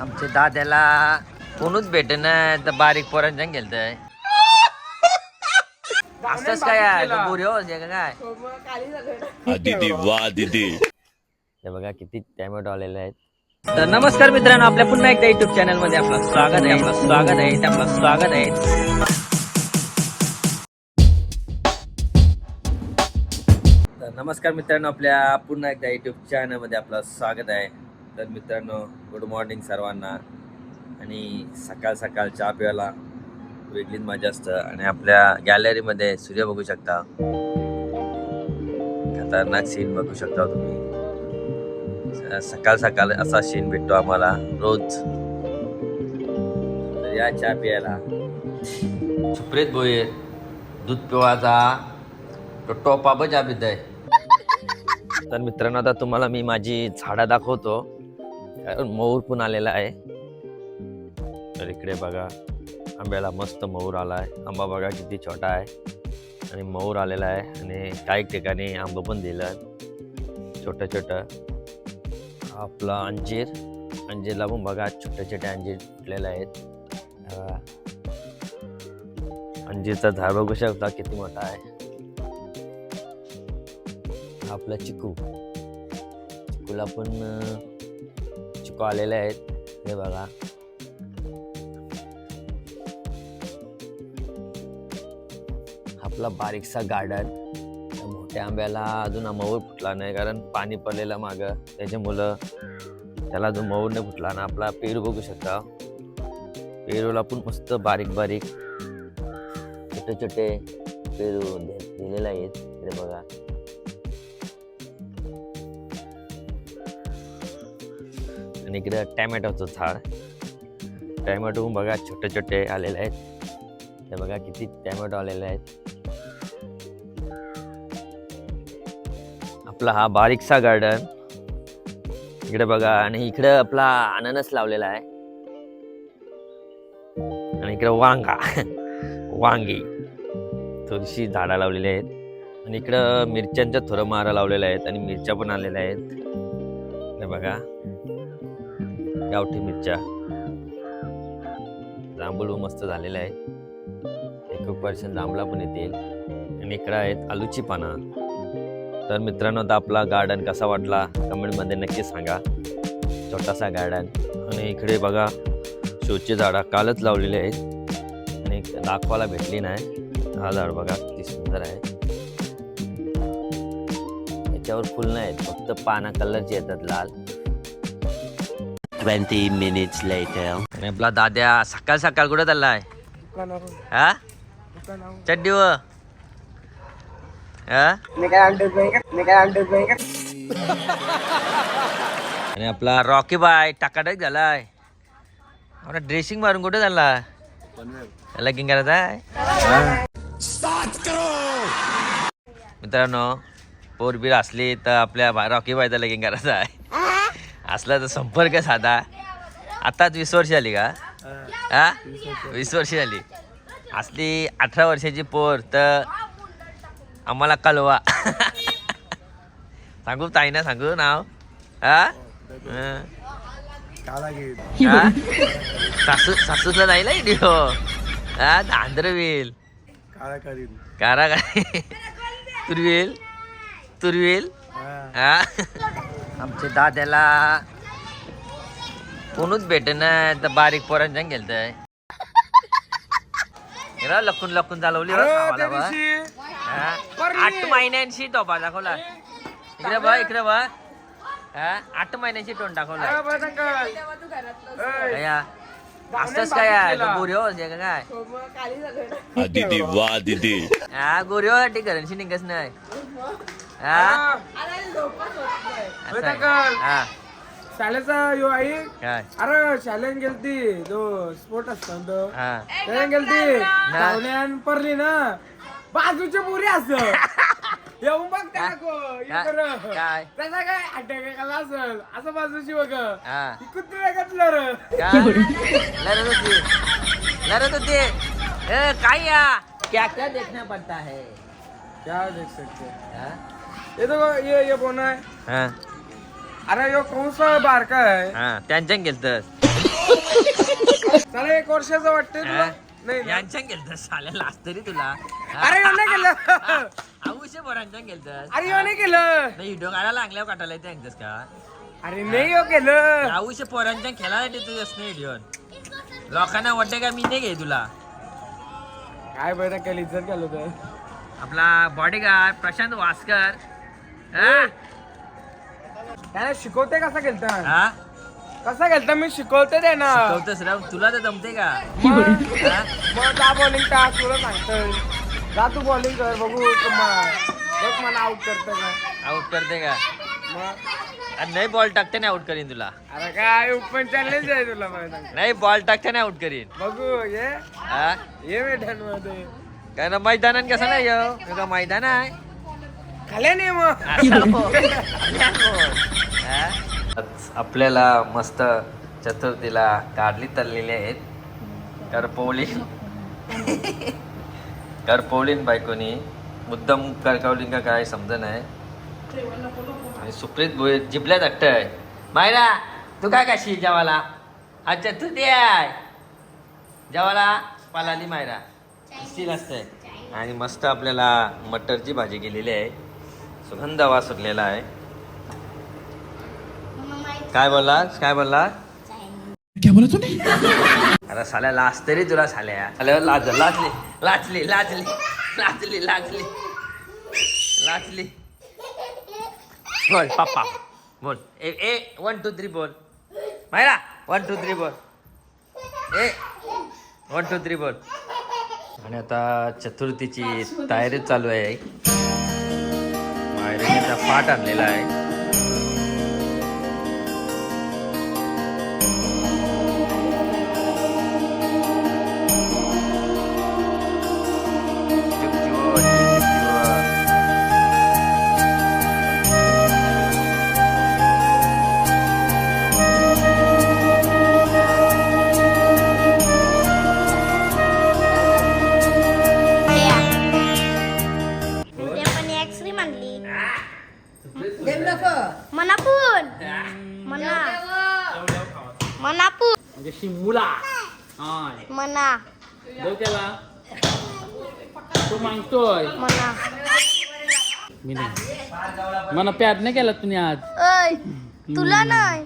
आमच्या दाद्याला कोणूच भेटेन तर बारीक पोरांच्या गेलतय असंच काय बोरी हो काय दीदी वाह दीदी. हे बघा किती टॅमॅटो आलेले आहेत. तर नमस्कार मित्रांनो, आपल्या पुन्हा एकदा युट्यूब चॅनल मध्ये आपलं स्वागत आहे. तर नमस्कार मित्रांनो, आपल्या पुन्हा एकदा युट्यूब चॅनल मध्ये आपलं स्वागत आहे. तर मित्रांनो, गुड मॉर्निंग सर्वांना. आणि सकाळ सकाळ चहा प्यायला वेगळीच मजा असतं. आणि आपल्या गॅलरीमध्ये सूर्य बघू शकता, खतरनाक सीन बघू शकता तुम्ही. सकाळ सकाळ असा सीन भेटतो आम्हाला रोज. तर या चहा प्यायला सुप्रीत भोईर दूध पिवाचा तो टोपा बजा पित आहे. तर मित्रांनो, आता तुम्हाला मी माझी झाडं दाखवतो, कारण मोर पण आलेला आहे. तर इकडे बघा, आंब्याला मस्त मोर आला आहे. आंबा बघा किती छोटा आहे आणि मोर आलेला आहे. आणि काही ठिकाणी आंबा पण दिलं छोटं छोटं. आपला अंजीरला पण बघा छोटे छोटे अंजीर फुटलेले आहेत. अंजीरचा झाड बघू शकता किती मोठा आहे. आपला चिकूला पण चिकू आलेले आहेत. हे बघा, आपला बारीकसा गार्डन. मोठ्या आंब्याला अजून मोर फुटला नाही, कारण पाणी पडलेलं मागं, त्याच्यामुळं त्याला अजून मोर नाही फुटला ना. आपला पेरू बघू शकता, पेरूला पण मस्त बारीक बारीक छोटे छोटे पेरू दिलेले आहेत. इकडे बघा, आणि इकडे टॅमॅटोचं झाड. टॅमॅटो पण बघा छोटे छोटे आलेले आहेत. हे बघा किती टॅमॅटो आलेले आहेत. आपला हा बारीकसा गार्डन इकडे बघा. आणि इकडे आपला अननस लावलेला आहे. आणि इकडे वांगी थोडीशी झाडं लावलेली आहेत. आणि इकडं मिरच्यांच्या थोडं मारा लावलेल्या आहेत. आणि मिरच्या पण आलेल्या आहेत. हे बघा, गावठी मिरच्या. जांभूळ मस्त झालेले आहेत. 1% जांभळा पण येतील. आणि इकडे आहेत आलूची पानं. तर मित्रांनो, आता आपला गार्डन कसा वाटला कमेंटमध्ये नक्की सांगा. छोटासा गार्डन. आणि इकडे बघा शोची झाडं कालच लावलेली आहेत आणि दाखवायला भेटली नाही. हा झाड बघा किती सुंदर आहे. याच्यावर फुल नाही आहेत, फक्त पाना कलरचे येतात लाल. 20 minutes later. आणि आपला दाद्या सकाळ सकाळ कुठे चाललाय? हा, चड्डी व आणि आपला रॉकी बाय टाकाटक झालाय. आपला ड्रेसिंग मारून कुठे झाला? लगीन करायचा आहे. मित्रांनो, पोरबीर असली तर आपल्या रॉकी बायचा लगीन करायचा आहे. असला तर संपर्क साधा. आताच 20 वर्ष झाली का? हा, 20 वर्ष झाली. असली 18 वर्षाची पोर तर आम्हाला कळवा. सांगू ताईना, सांगू नाव. हा, सासूला जायला व्हिडिओ. हा, आंध्रवील कारा तुरवील. हा, आमच्या दाद्याला कोणूच भेटेन तर बारीक पोरांच्या गेलतय. लपून चालवली. 8 महिन्यांशी टोपा दाखवला. इकडे बघ. 8 महिन्यांची टोन दाखवला. असंच काय गोरी हो काय दीदी वाह दीदी. गोरी हो घरांशी निघच नाही. शाळेचा यो आई. काय अरे शाळेन गेलती तो स्पोर्ट असतो तो. शाळेन गेलती धावण्यान पडली ना, बाजूची पुरी असं येऊन बघ त्याला काय त्याचा काय अटॅकाला असल असं बाजूची बघ. हा, कुत्रे घातलं रे. लढत होते. काय या क्या क्या देखना पड़ता है. क्या देख सकते हैं. ये तो ये कौन है? हा, अरे यो कौन सा बारका है? हा, त्यांच्या गेलत. चला 1 वर्षाचं वाटतंय तुला हा? नाही ना? यांच्या गेलत शाळेला लास्ट तरी तुला अरे नाही केलं आऊशे पोरांच्या गेलत अरे ह्यो नाही केलं व्हिडिओ काढायला लागल्यावर काटायला येते यांच्यास का अरे नाही हो केलं आऊशे पोरांच्या खेळायला तू असं व्हिडिओ लोकांना वाटते का मी नाही घे तुला काय बरं केलं इज्जत केलं तर आपला बॉडीगार्ड प्रशांत वास्कर हा? त्याला शिकवते कसा केलता हा? कसा केलता मी शिकवते ते ना शिकवतोस राव तुला तर जमते का मग हा? मग जा बॉलिंग टाक तुला सांगतोय जा तू बॉलिंग कर बघू बघ मला आउट करतं का आउट करते का मग आणि नाही बॉल टाकते नाही आउट करीन तुला अरे काय ओपन चॅलेंज आहे तुला मला सांग. नाही बॉल टाकते नाही आउट करीन बघू हा? ये मैदान मध्ये काय ना मैदानात कसं नाही येऊ का मैदान आहे खाले नाही मग हा? आज आपल्याला मस्त चतुर्थीला कारली तळलेली आहेत करपवलीन बायकोनी मुद्दाम करकवली का काय समज नाही आणि सुप्रीत भोई जिबल्या धाकटय मायरा तू काय काशी जेवाला अच्छा तू ते आहे जेवाला पालाली मायरा स्टील असतंय आणि मस्त आपल्याला मटरची भाजी केलेली आहे सुगंध वास सुटलेला आहे काय बोललास काय बोललास अरे साल्या लाच तरी तुला साल्या साल्यावर लाचली बोल पप्पा बोल ए 1 2 3 बोल मायरा 1 2 3 बोल ए 1 2 3 बोल आणि आता चतुर्थीची तयारी चालू आहे मायरेचा पाट आणलेला आहे मना त्याला तो मागतोय मना मी नाही मला प्यार नाही केला तुम्ही आज तुला नाही